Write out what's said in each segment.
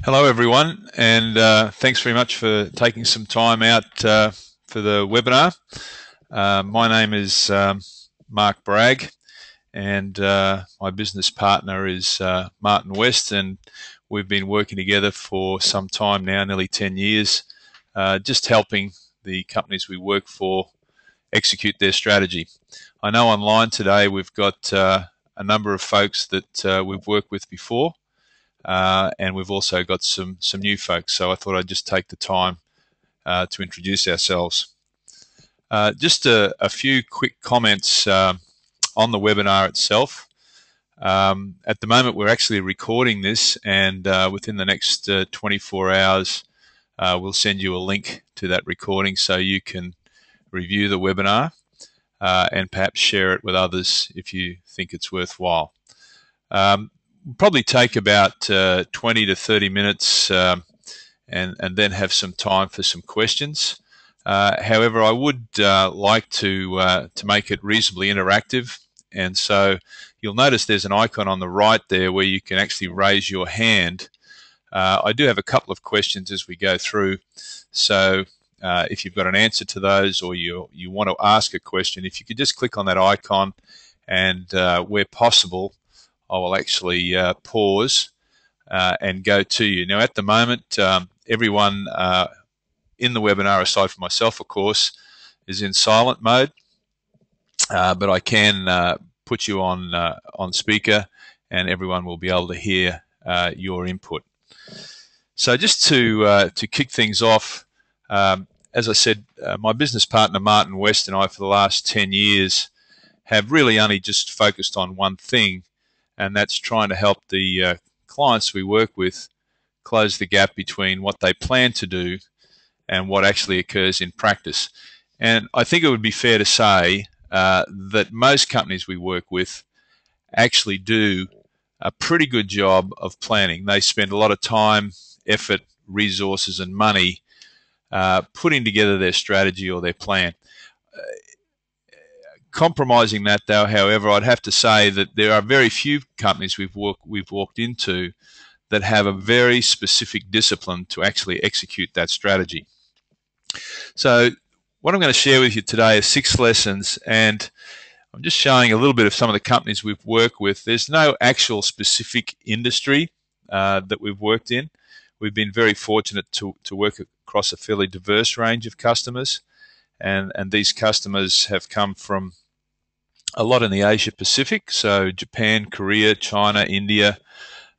Hello everyone, and thanks very much for taking some time out for the webinar. My name is Mark Bragg, and my business partner is Martin West, and we've been working together for some time now, nearly 10 years, just helping the companies we work for execute their strategy. I know online today we've got a number of folks that we've worked with before, and we've also got some new folks, so I thought I'd just take the time to introduce ourselves. Just a few quick comments on the webinar itself. At the moment we're actually recording this, and within the next 24 hours we'll send you a link to that recording so you can review the webinar and perhaps share it with others if you think it's worthwhile. We'll probably take about 20 to 30 minutes and then have some time for some questions. However, I would like to make it reasonably interactive, and so you'll notice there's an icon on the right there where you can actually raise your hand. I do have a couple of questions as we go through, so if you've got an answer to those or you want to ask a question, if you could just click on that icon, and where possible I will actually pause and go to you. Now at the moment everyone in the webinar, aside from myself of course, is in silent mode, but I can put you on speaker and everyone will be able to hear your input. So just to kick things off, as I said, my business partner Martin West and I for the last 10 years have really only just focused on one thing, and that's trying to help the clients we work with close the gap between what they plan to do and what actually occurs in practice. And I think it would be fair to say that most companies we work with actually do a pretty good job of planning. They spend a lot of time, effort, resources and money putting together their strategy or their plan. Compromising that though, however, I'd have to say that there are very few companies we've walked into that have a very specific discipline to actually execute that strategy. So what I'm going to share with you today is 6 lessons, and I'm just showing a little bit of some of the companies we've worked with. There's no actual specific industry that we've worked in. We've been very fortunate to work across a fairly diverse range of customers, and these customers have come from a lot in the Asia Pacific, so Japan, Korea, China, India,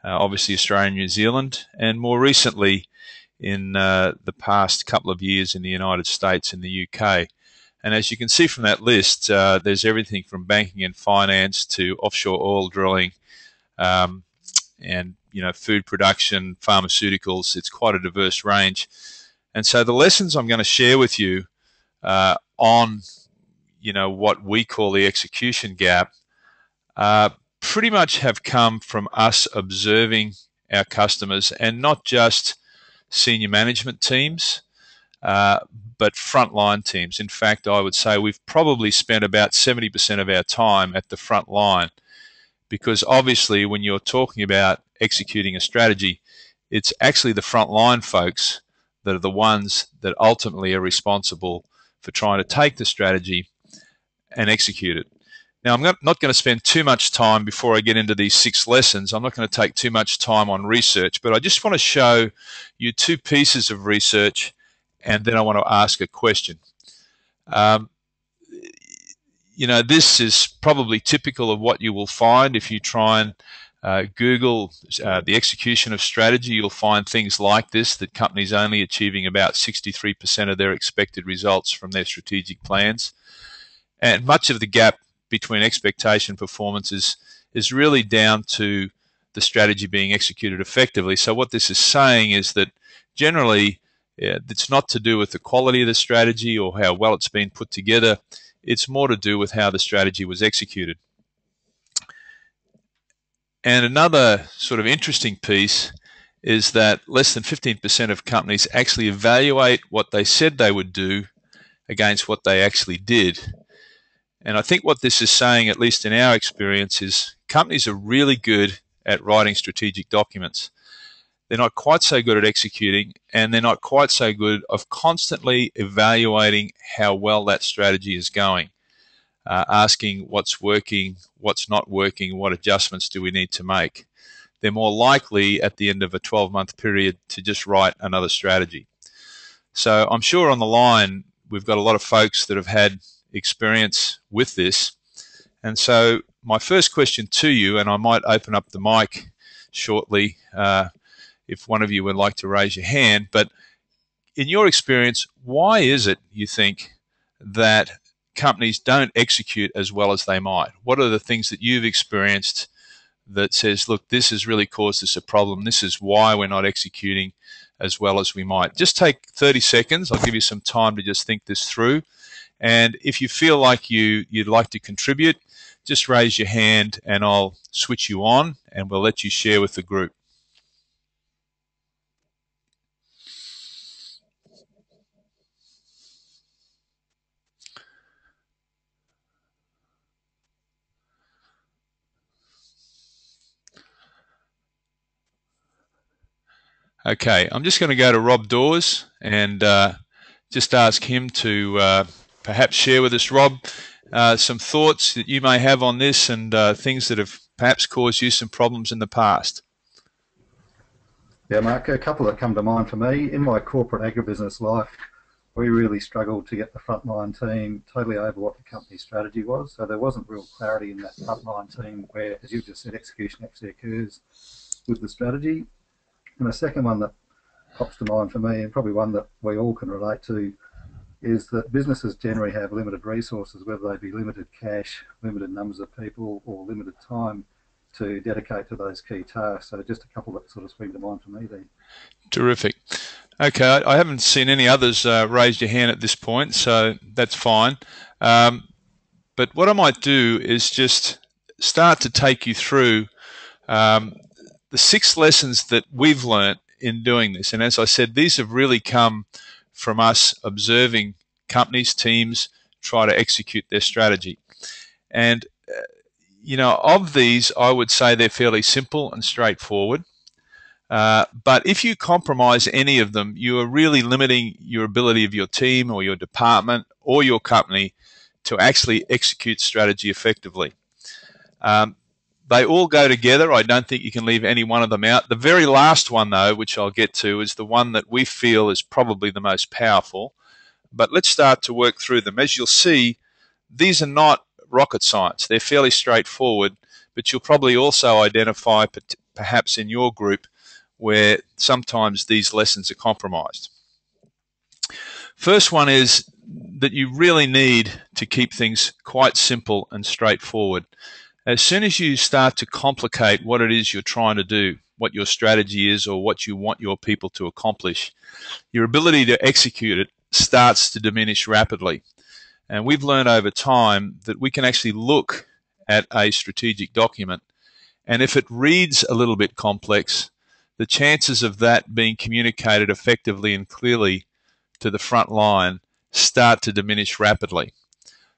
obviously Australia and New Zealand, and more recently in the past couple of years in the United States and the UK. And as you can see from that list, there's everything from banking and finance to offshore oil drilling, and food production, pharmaceuticals. It's quite a diverse range. And so the lessons I'm going to share with you on what we call the execution gap pretty much have come from us observing our customers, and not just senior management teams but frontline teams. In fact, I would say we've probably spent about 70% of our time at the front line, because obviously when you're talking about executing a strategy, it's actually the frontline folks that are the ones that ultimately are responsible for trying to take the strategy and execute it. Now, I'm not going to spend too much time before I get into these 6 lessons. I'm not going to take too much time on research, but I just want to show you 2 pieces of research, and then I want to ask a question. This is probably typical of what you will find if you try and Google the execution of strategy. You'll find things like this, that companies only achieving about 63% of their expected results from their strategic plans. And much of the gap between expectation and performance is really down to the strategy being executed effectively. So what this is saying is that generally it's not to do with the quality of the strategy or how well it's been put together. It's more to do with how the strategy was executed. And another sort of interesting piece is that less than 15% of companies actually evaluate what they said they would do against what they actually did. And I think what this is saying, at least in our experience, is companies are really good at writing strategic documents. they're not quite so good at executing, and they're not quite so good of constantly evaluating how well that strategy is going, asking what's working, what's not working, what adjustments do we need to make. They're more likely at the end of a 12-month period to just write another strategy. So I'm sure on the line we've got a lot of folks that have had experience with this. And so my first question to you, and I might open up the mic shortly if one of you would like to raise your hand, but in your experience, why is it, you think, that companies don't execute as well as they might? What are the things that you've experienced that says, look, this has really caused us a problem, this is why we're not executing as well as we might? Just take 30 seconds. I'll give you some time to just think this through. And if you feel like you'd like to contribute, just raise your hand and I'll switch you on and we'll let you share with the group. Okay, I'm just going to go to Rob Dawes and just ask him to perhaps share with us, Rob, some thoughts that you may have on this and things that have perhaps caused you some problems in the past. Yeah, Mark, a couple that come to mind for me. In my corporate agribusiness life, we really struggled to get the frontline team totally over what the company strategy was. So there wasn't real clarity in that frontline team where, as you just said, execution actually occurs with the strategy. And the second one that pops to mind for me, and probably one that we all can relate to, is that businesses generally have limited resources, whether they be limited cash, limited numbers of people, or limited time to dedicate to those key tasks. So just a couple that sort of spring to mind for me there. Terrific. Okay, I haven't seen any others raise your hand at this point, so that's fine. But what I might do is just start to take you through the 6 lessons that we've learnt in doing this. And as I said, these have really come from us observing companies, teams try to execute their strategy. And, you know, of these, I would say they're fairly simple and straightforward. But if you compromise any of them, you are really limiting your ability of your team or your department or your company to actually execute strategy effectively. They all go together. I don't think you can leave any one of them out. The very last one, though, which I'll get to, is the one that we feel is probably the most powerful. But let's start to work through them. As you'll see, these are not rocket science. They're fairly straightforward, but you'll probably also identify, perhaps in your group, where sometimes these lessons are compromised. First one is that you really need to keep things quite simple and straightforward. As soon as you start to complicate what it is you're trying to do, what your strategy is or what you want your people to accomplish, your ability to execute it starts to diminish rapidly. And we've learned over time that we can actually look at a strategic document, and if it reads a little bit complex, the chances of that being communicated effectively and clearly to the front line start to diminish rapidly.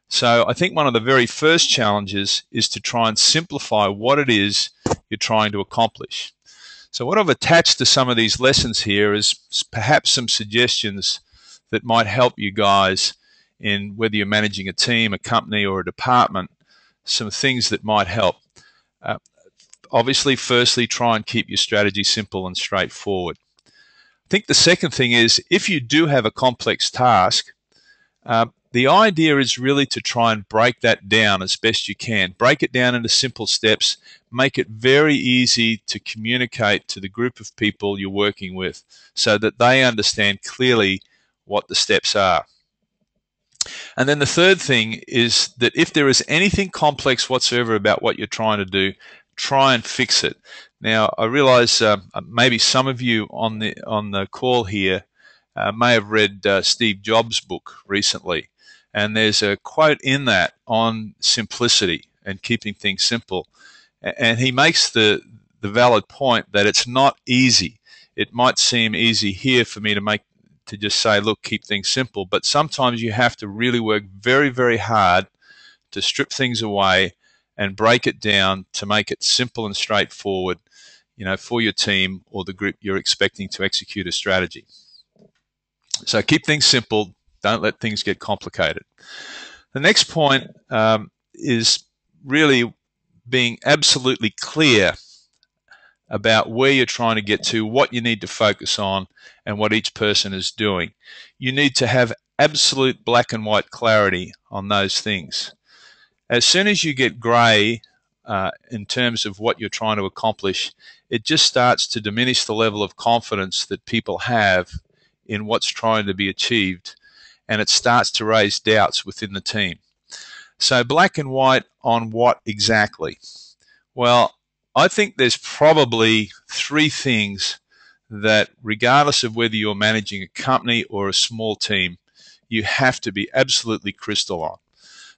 So I think one of the very first challenges is to try and simplify what it is you're trying to accomplish. So what I've attached to some of these lessons here is perhaps some suggestions that might help you guys in whether you're managing a team, a company, or a department, some things that might help. Obviously, firstly, try and keep your strategy simple and straightforward. I think the second thing is, if you do have a complex task, the idea is really to try and break that down as best you can. Break it down into simple steps. Make it very easy to communicate to the group of people you're working with so that they understand clearly what the steps are. And then the third thing is that if there is anything complex whatsoever about what you're trying to do, try and fix it. Now, I realize maybe some of you on the call here may have read Steve Jobs' book recently. And there's a quote in that on simplicity and keeping things simple. And he makes the valid point that it's not easy. It might seem easy here for me to just say, look, keep things simple. But sometimes you have to really work very, very hard to strip things away and break it down to make it simple and straightforward. for your team or the group you're expecting to execute a strategy. So keep things simple. Don't let things get complicated. The next point is really being absolutely clear about where you're trying to get to, what you need to focus on, and what each person is doing. You need to have absolute black and white clarity on those things. As soon as you get grey in terms of what you're trying to accomplish, it just starts to diminish the level of confidence that people have in what's trying to be achieved, and it starts to raise doubts within the team. So black and white on what exactly? Well, I think there's probably 3 things that, regardless of whether you're managing a company or a small team, you have to be absolutely crystal on.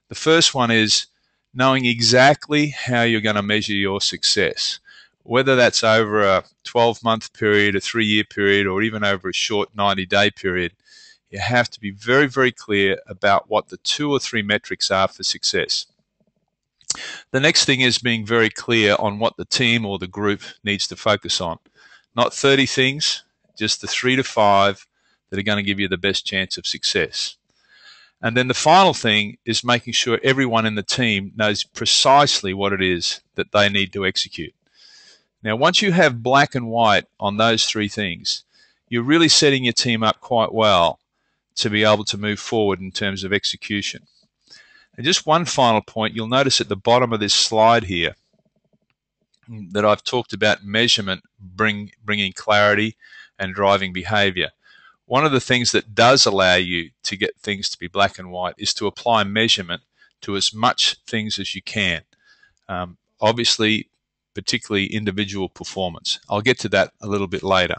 The first one is knowing exactly how you're going to measure your success, whether that's over a 12-month period, a 3-year period, or even over a short 90-day period. You have to be very, very clear about what the 2 or 3 metrics are for success. The next thing is being very clear on what the team or the group needs to focus on. Not 30 things, just the 3 to 5 that are going to give you the best chance of success. And then the final thing is making sure everyone in the team knows precisely what it is that they need to execute. Now, once you have black and white on those 3 things, you're really setting your team up quite well to be able to move forward in terms of execution. And just one final point, you'll notice at the bottom of this slide here that I've talked about measurement bringing clarity and driving behavior. One of the things that does allow you to get things to be black and white is to apply measurement to as much things as you can. Obviously, particularly individual performance. I'll get to that a little bit later.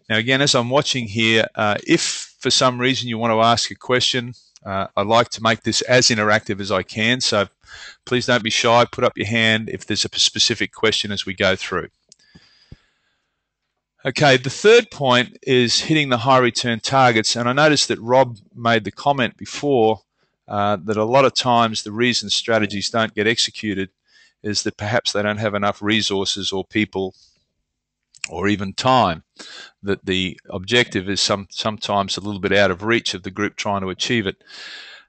Now, again, as I'm watching here, if for some reason you want to ask a question, I'd like to make this as interactive as I can, so please don't be shy. Put up your hand if there's a specific question as we go through. Okay, the third point is hitting the high return targets, and I noticed that Rob made the comment before that a lot of times the reason strategies don't get executed is that perhaps they don't have enough resources or people or even time, that the objective is sometimes a little bit out of reach of the group trying to achieve it.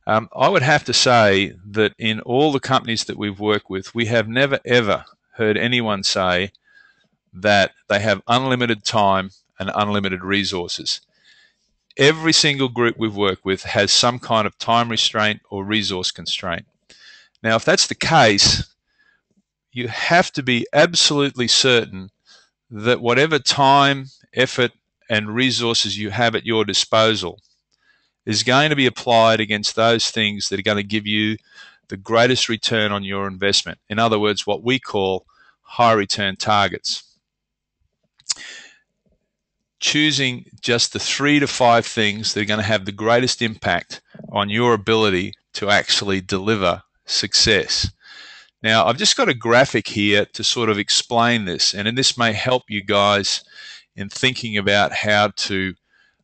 I would have to say that in all the companies that we've worked with, we have never ever heard anyone say that they have unlimited time and unlimited resources. Every single group we've worked with has some kind of time restraint or resource constraint. Now, if that's the case, you have to be absolutely certain that whatever time, effort, and resources you have at your disposal is going to be applied against those things that are going to give you the greatest return on your investment. In other words, what we call high return targets. Choosing just the 3 to 5 things that are going to have the greatest impact on your ability to actually deliver success. Now, I've just got a graphic here to sort of explain this, and this may help you guys in thinking about how to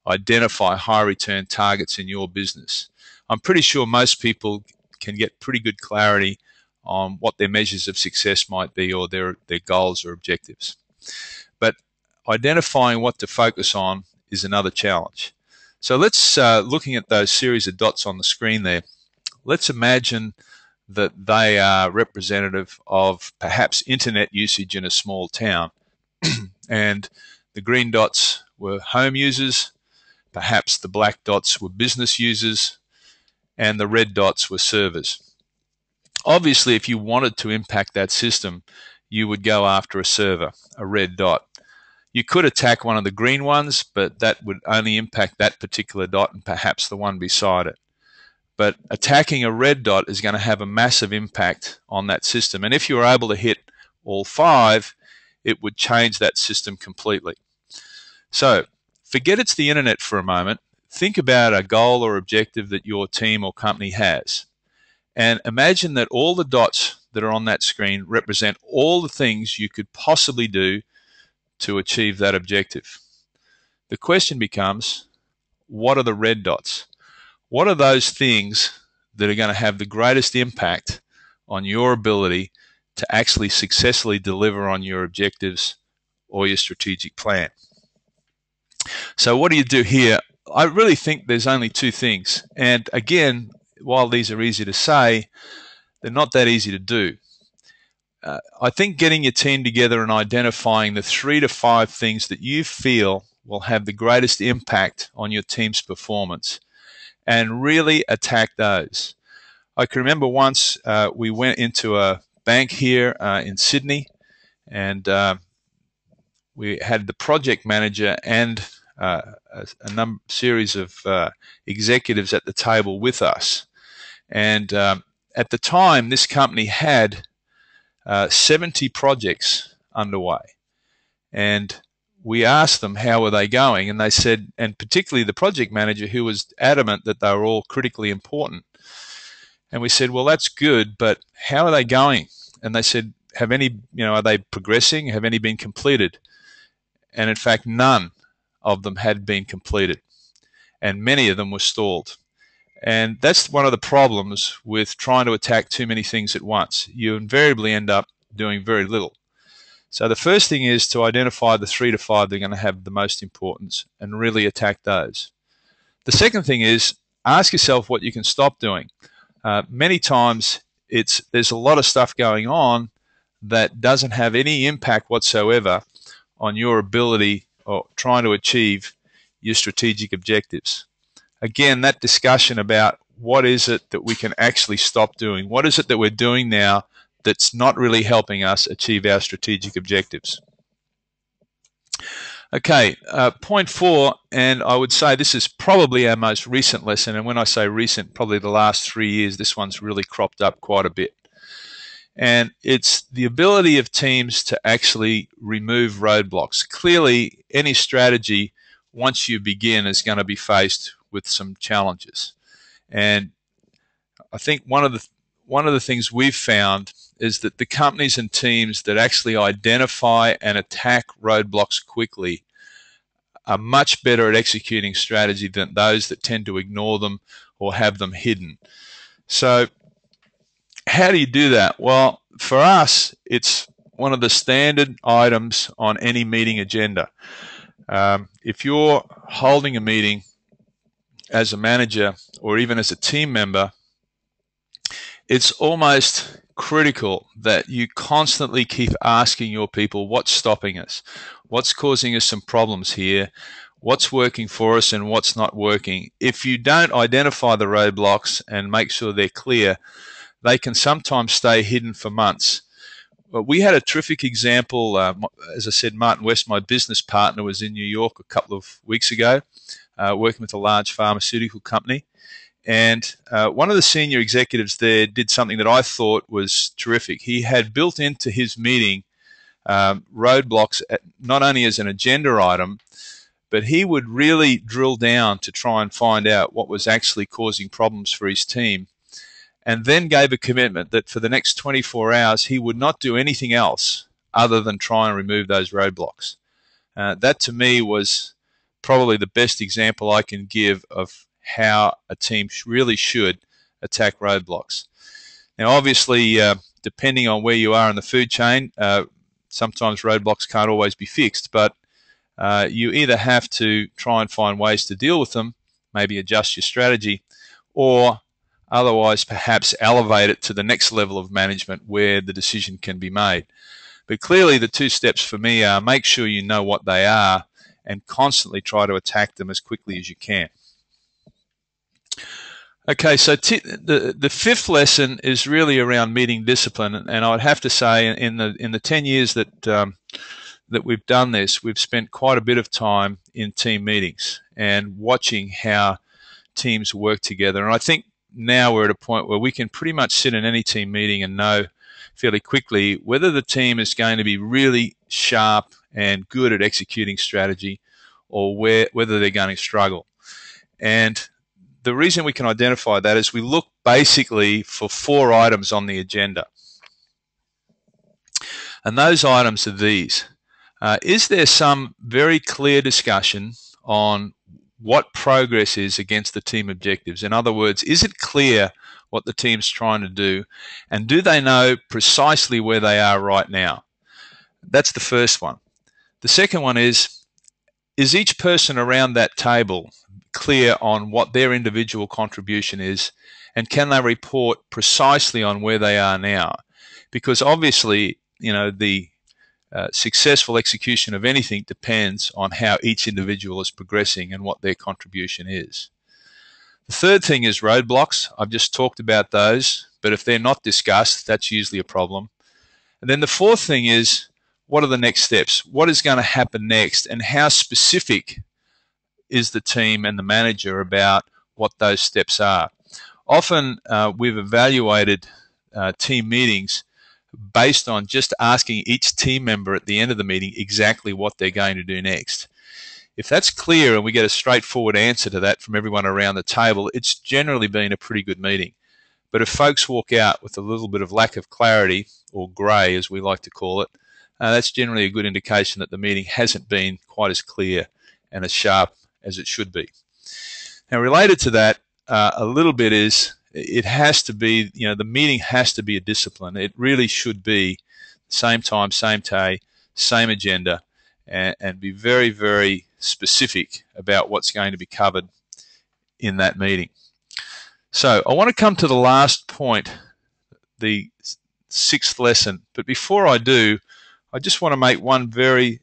identify high return targets in your business. I'm pretty sure most people can get pretty good clarity on what their measures of success might be or their goals or objectives. But identifying what to focus on is another challenge. So let's, looking at those series of dots on the screen there, let's imagine that they are representative of perhaps internet usage in a small town. And the green dots were home users, perhaps the black dots were business users, and the red dots were servers. Obviously, if you wanted to impact that system, you would go after a server, a red dot. You could attack one of the green ones, but that would only impact that particular dot and perhaps the one beside it. But attacking a red dot is going to have a massive impact on that system. And if you were able to hit all 5, it would change that system completely. So forget it's the internet for a moment. Think about a goal or objective that your team or company has. And imagine that all the dots that are on that screen represent all the things you could possibly do to achieve that objective. The question becomes, what are the red dots? What are those things that are going to have the greatest impact on your ability to actually successfully deliver on your objectives or your strategic plan. So what do you do here? I really think there's only two things. And again, while these are easy to say, they're not that easy to do. I think getting your team together and identifying the 3 to 5 things that you feel will have the greatest impact on your team's performance and really attack those. I can remember once we went into a bank here in Sydney, and we had the project manager and a series of executives at the table with us. And at the time, this company had 70 projects underway. And we asked them how were they going, and they said, and particularly the project manager, who was adamant that they were all critically important. And we said, well, that's good, but how are they going? And they said, have any, are they progressing? Have any been completed? And in fact, none of them had been completed, and many of them were stalled. And that's one of the problems with trying to attack too many things at once. You invariably end up doing very little. So the first thing is to identify the 3 to 5 that are going to have the most importance and really attack those. The second thing is ask yourself what you can stop doing. Many times there's a lot of stuff going on that doesn't have any impact whatsoever on your ability or trying to achieve your strategic objectives. Again, that discussion about what is it that we can actually stop doing? What is it that we're doing now that's not really helping us achieve our strategic objectives? Okay, point 4, and I would say this is probably our most recent lesson, and when I say recent, probably the last 3 years, this one's really cropped up quite a bit. And it's the ability of teams to actually remove roadblocks. Clearly, any strategy, once you begin, is going to be faced with some challenges. And I think one of the things we've found is that the companies and teams that actually identify and attack roadblocks quickly are much better at executing strategy than those that tend to ignore them or have them hidden. So how do you do that? Well, for us, it's one of the standard items on any meeting agenda. If you're holding a meeting as a manager or even as a team member, it's almost critical that you constantly keep asking your people what's stopping us, what's causing us some problems here, what's working for us and what's not working. If you don't identify the roadblocks and make sure they're clear, they can sometimes stay hidden for months. But we had a terrific example. As I said, Martin West, my business partner, was in New York a couple of weeks ago working with a large pharmaceutical company. And one of the senior executives there did something that I thought was terrific. He had built into his meeting roadblocks, not only as an agenda item, but he would really drill down to try and find out what was actually causing problems for his team, and then gave a commitment that for the next 24 hours he would not do anything else other than try and remove those roadblocks. That to me was probably the best example I can give of how a team really should attack roadblocks. Now, obviously, depending on where you are in the food chain, sometimes roadblocks can't always be fixed, but you either have to try and find ways to deal with them, maybe adjust your strategy, or otherwise perhaps elevate it to the next level of management where the decision can be made. But clearly the 2 steps for me are make sure you know what they are and constantly try to attack them as quickly as you can. Okay, so the 5th lesson is really around meeting discipline, and I'd have to say in the 10 years that we've done this, we've spent quite a bit of time in team meetings and watching how teams work together. And I think now we're at a point where we can pretty much sit in any team meeting and know fairly quickly whether the team is going to be really sharp and good at executing strategy or whether they're going to struggle. And the reason we can identify that is we look basically for 4 items on the agenda. And those items are these. Is there some very clear discussion on what progress is against the team objectives? In other words, is it clear what the team's trying to do? And do they know precisely where they are right now? That's the first one. The second one is each person around that table clear on what their individual contribution is, and can they report precisely on where they are now? Because obviously, you know, the successful execution of anything depends on how each individual is progressing and what their contribution is. The third thing is roadblocks. I've just talked about those, but if they're not discussed, that's usually a problem. And then the fourth thing is, what are the next steps? What is going to happen next, and how specific is the team and the manager about what those steps are? Often we've evaluated team meetings based on just asking each team member at the end of the meeting exactly what they're going to do next. If that's clear and we get a straightforward answer to that from everyone around the table, it's generally been a pretty good meeting. But if folks walk out with a little bit of lack of clarity, or grey as we like to call it, that's generally a good indication that the meeting hasn't been quite as clear and as sharp as it should be. Now, related to that a little bit is, it has to be, you know, the meeting has to be a discipline. It really should be same time, same day, same agenda, and be very, very specific about what's going to be covered in that meeting. So I want to come to the last point, the sixth lesson. But before I do, I just want to make one very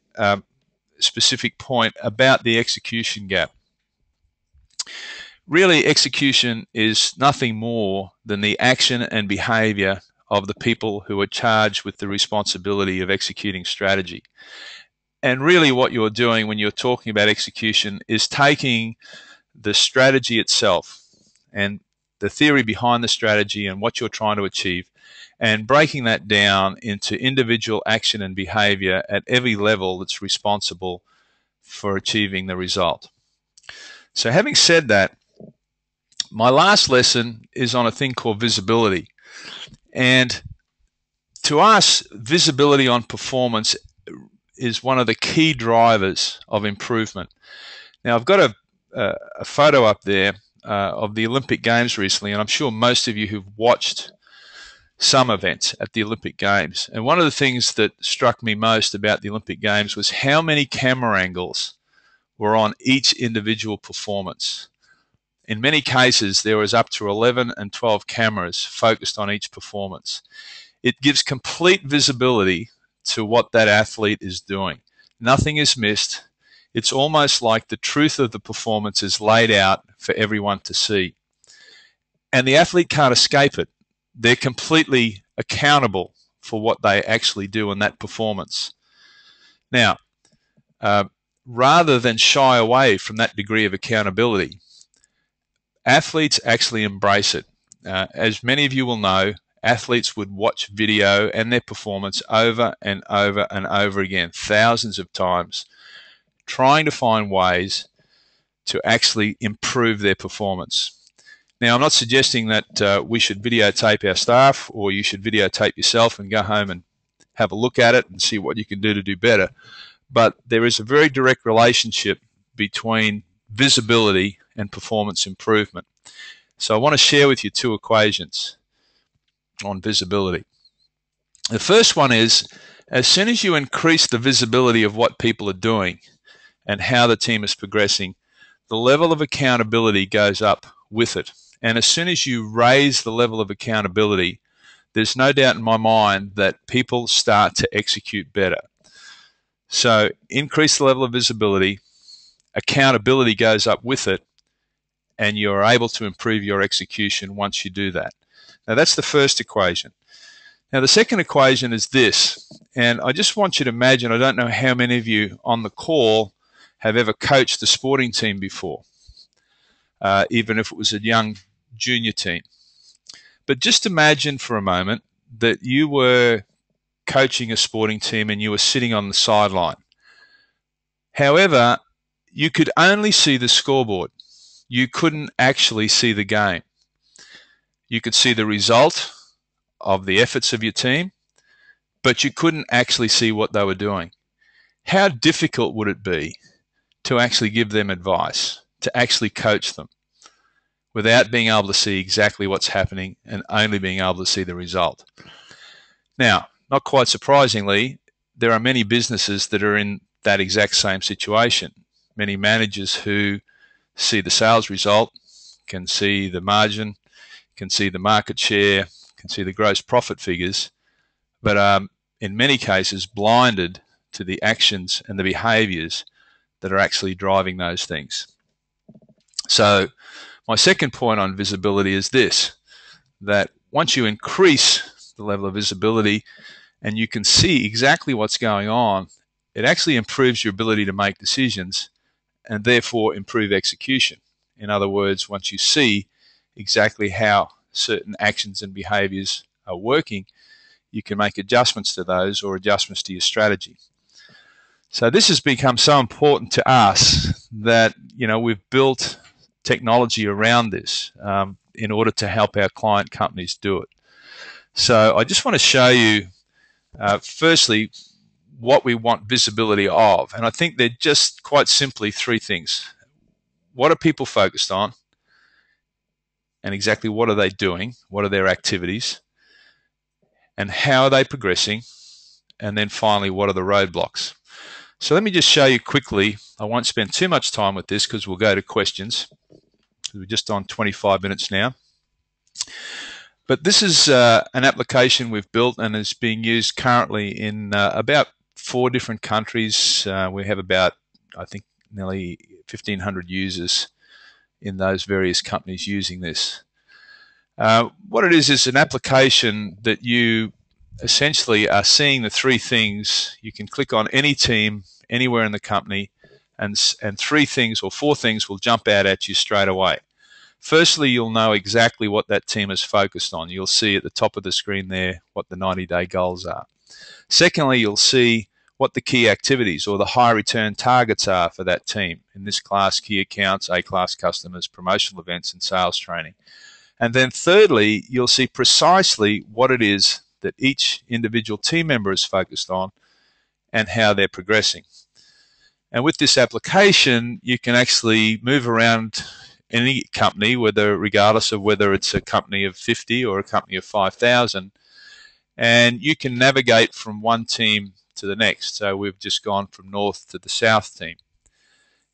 specific point about the execution gap. Really, execution is nothing more than the action and behavior of the people who are charged with the responsibility of executing strategy. And really what you're doing when you're talking about execution is taking the strategy itself and the theory behind the strategy and what you're trying to achieve, and breaking that down into individual action and behavior at every level that's responsible for achieving the result. So having said that, my last lesson is on a thing called visibility. And to us, visibility on performance is one of the key drivers of improvement. Now, I've got a photo up there of the Olympic Games recently, and I'm sure most of you who've watched some events at the Olympic Games. And one of the things that struck me most about the Olympic Games was how many camera angles were on each individual performance. In many cases, there was up to 11 and 12 cameras focused on each performance. It gives complete visibility to what that athlete is doing. Nothing is missed. It's almost like the truth of the performance is laid out for everyone to see. And the athlete can't escape it. They're completely accountable for what they actually do in that performance. Now, rather than shy away from that degree of accountability, athletes actually embrace it. As many of you will know, athletes would watch video and their performance over and over and over again, thousands of times, trying to find ways to actually improve their performance. Now, I'm not suggesting that we should videotape our staff, or you should videotape yourself and go home and have a look at it and see what you can do to do better. But there is a very direct relationship between visibility and performance improvement. So I want to share with you two equations on visibility. The first one is, as soon as you increase the visibility of what people are doing and how the team is progressing, the level of accountability goes up with it. And as soon as you raise the level of accountability, there's no doubt in my mind that people start to execute better. So increase the level of visibility, accountability goes up with it, and you're able to improve your execution once you do that. Now, that's the first equation. Now, the second equation is this, and I just want you to imagine, I don't know how many of you on the call have ever coached a sporting team before, even if it was a young junior team. But just imagine for a moment that you were coaching a sporting team and you were sitting on the sideline. However, you could only see the scoreboard. You couldn't actually see the game. You could see the result of the efforts of your team, but you couldn't actually see what they were doing. How difficult would it be to actually give them advice, to actually coach them, without being able to see exactly what's happening and only being able to see the result? Now, not quite surprisingly, there are many businesses that are in that exact same situation. Many managers who see the sales result, can see the margin, can see the market share, can see the gross profit figures, but in many cases blinded to the actions and the behaviours that are actually driving those things. So my second point on visibility is this, that once you increase the level of visibility and you can see exactly what's going on, it actually improves your ability to make decisions and therefore improve execution. In other words, once you see exactly how certain actions and behaviours are working, you can make adjustments to those or adjustments to your strategy. So this has become so important to us that, you know, we've built technology around this in order to help our client companies do it. So I just want to show you, firstly, what we want visibility of. And I think they're just quite simply three things. What are people focused on? And exactly what are they doing? What are their activities? And how are they progressing? And then finally, what are the roadblocks? So let me just show you quickly. I won't spend too much time with this because we'll go to questions. We're just on 25 minutes now. But this is an application we've built and is being used currently in about 4 different countries. We have about, I think, nearly 1,500 users in those various companies using this. What it is an application that you essentially are seeing the 3 things. You can click on any team anywhere in the company and 3 things or 4 things will jump out at you straight away. Firstly, you'll know exactly what that team is focused on. You'll see at the top of the screen there what the 90-day goals are. Secondly, you'll see what the key activities or the high return targets are for that team. In this class, key accounts, A-class customers, promotional events, and sales training. And then thirdly, you'll see precisely what it is that each individual team member is focused on and how they're progressing. And with this application, you can actually move around any company, regardless of whether it's a company of 50 or a company of 5,000, and you can navigate from one team to the next. So we've just gone from north to the south team.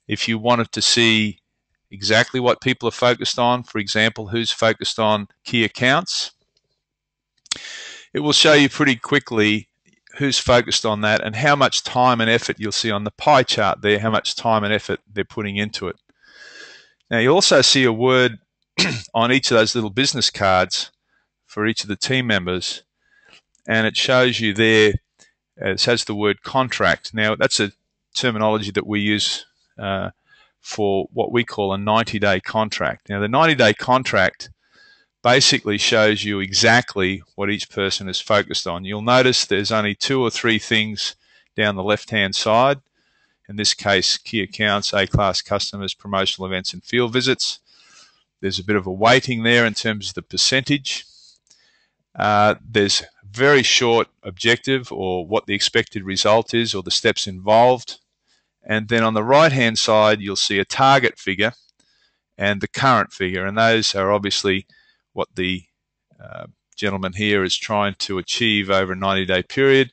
If you wanted to see exactly what people are focused on, for example, who's focused on key accounts, it will show you pretty quickly who's focused on that and how much time and effort. You'll see on the pie chart there how much time and effort they're putting into it. Now you also see a word on each of those little business cards for each of the team members, and it shows you there, it has the word contract. Now that's a terminology that we use for what we call a 90-day contract. Now the 90-day contract basically shows you exactly what each person is focused on. You'll notice there's only 2 or 3 things down the left-hand side. In this case, key accounts, A-class customers, promotional events, and field visits. There's a bit of a weighting there in terms of the percentage. There's very short objective or what the expected result is or the steps involved. And then on the right-hand side, you'll see a target figure and the current figure. And those are obviously what the gentleman here is trying to achieve over a 90-day period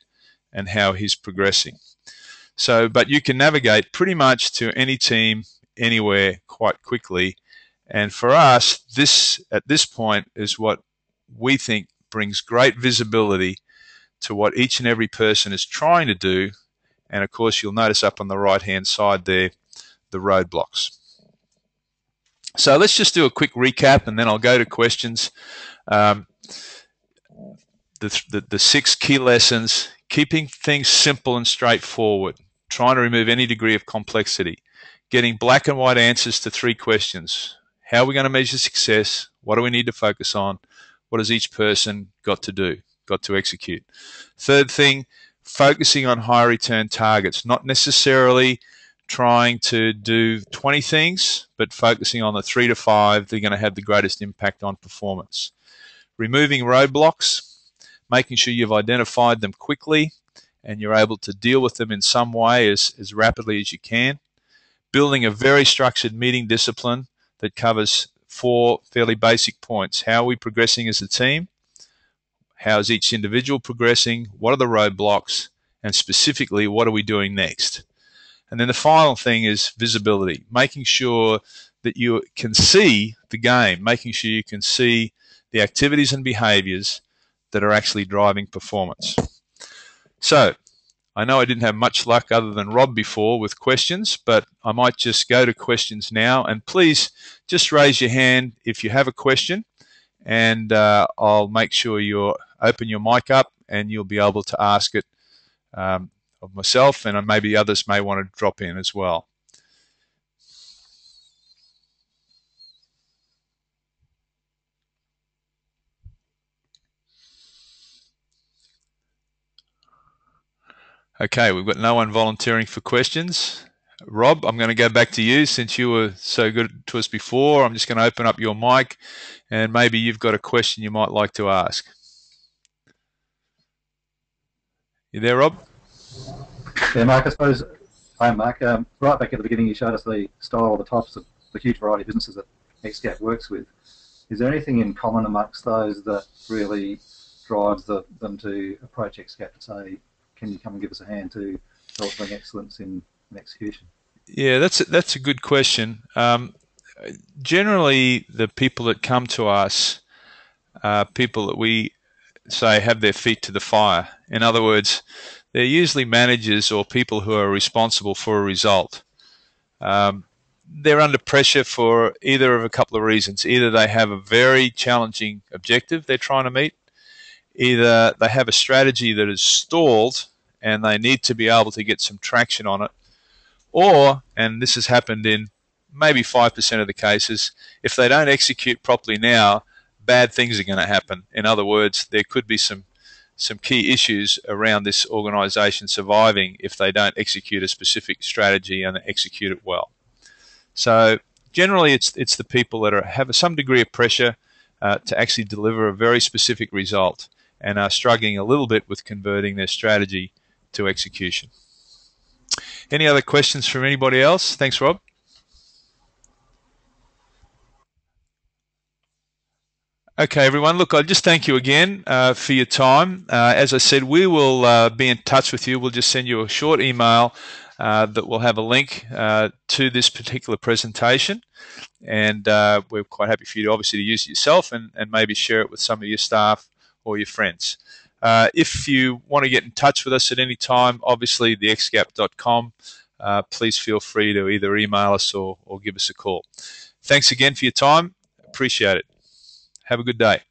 and how he's progressing. So, but you can navigate pretty much to any team, anywhere quite quickly. And for us, this at this point is what we think brings great visibility to what each and every person is trying to do. And of course, you'll notice up on the right-hand side there, the roadblocks. So let's just do a quick recap and then I'll go to questions. The 6 key lessons: keeping things simple and straightforward, trying to remove any degree of complexity, getting black and white answers to 3 questions. How are we going to measure success? What do we need to focus on? What has each person got to do, got to execute? Third thing, focusing on high return targets, not necessarily trying to do 20 things, but focusing on the 3 to 5 that are going to have the greatest impact on performance. Removing roadblocks, making sure you've identified them quickly and you're able to deal with them in some way as rapidly as you can. Building a very structured meeting discipline that covers 4 fairly basic points. How are we progressing as a team? How is each individual progressing? What are the roadblocks? And specifically, what are we doing next? And then the final thing is visibility, making sure that you can see the game, making sure you can see the activities and behaviors that are actually driving performance. So I know I didn't have much luck other than Rob before with questions, but I might just go to questions now. And please just raise your hand if you have a question, and I'll make sure you open your mic up and you'll be able to ask it of myself, and maybe others may want to drop in as well. Okay, we've got no one volunteering for questions. Rob, I'm going to go back to you since you were so good to us before. I'm just going to open up your mic, and maybe you've got a question you might like to ask. You there, Rob? Yeah, Mark, I suppose, hi Mark, right back at the beginning you showed us the style, the types of the huge variety of businesses that XGAP works with. Is there anything in common amongst those that really drives them to approach XGAP to say, can you come and give us a hand to help bring excellence in execution? Yeah, that's a good question. Generally, the people that come to us are people that we say have their feet to the fire. In other words, they're usually managers or people who are responsible for a result. They're under pressure for either of a couple of reasons. Either they have a very challenging objective they're trying to meet, either they have a strategy that is stalled and they need to be able to get some traction on it, or, and this has happened in maybe 5% of the cases, if they don't execute properly now, bad things are going to happen. In other words, there could be some key issues around this organization surviving if they don't execute a specific strategy and execute it well. So generally it's the people that have some degree of pressure to actually deliver a very specific result and are struggling a little bit with converting their strategy to execution. Any other questions from anybody else? Thanks, Rob. Okay, everyone. Look, I just thank you again for your time. As I said, we will be in touch with you. We'll just send you a short email that will have a link to this particular presentation. And we're quite happy for you to obviously use it yourself and maybe share it with some of your staff or your friends. If you want to get in touch with us at any time, obviously the xgap.com, please feel free to either email us or give us a call. Thanks again for your time. Appreciate it. Have a good day.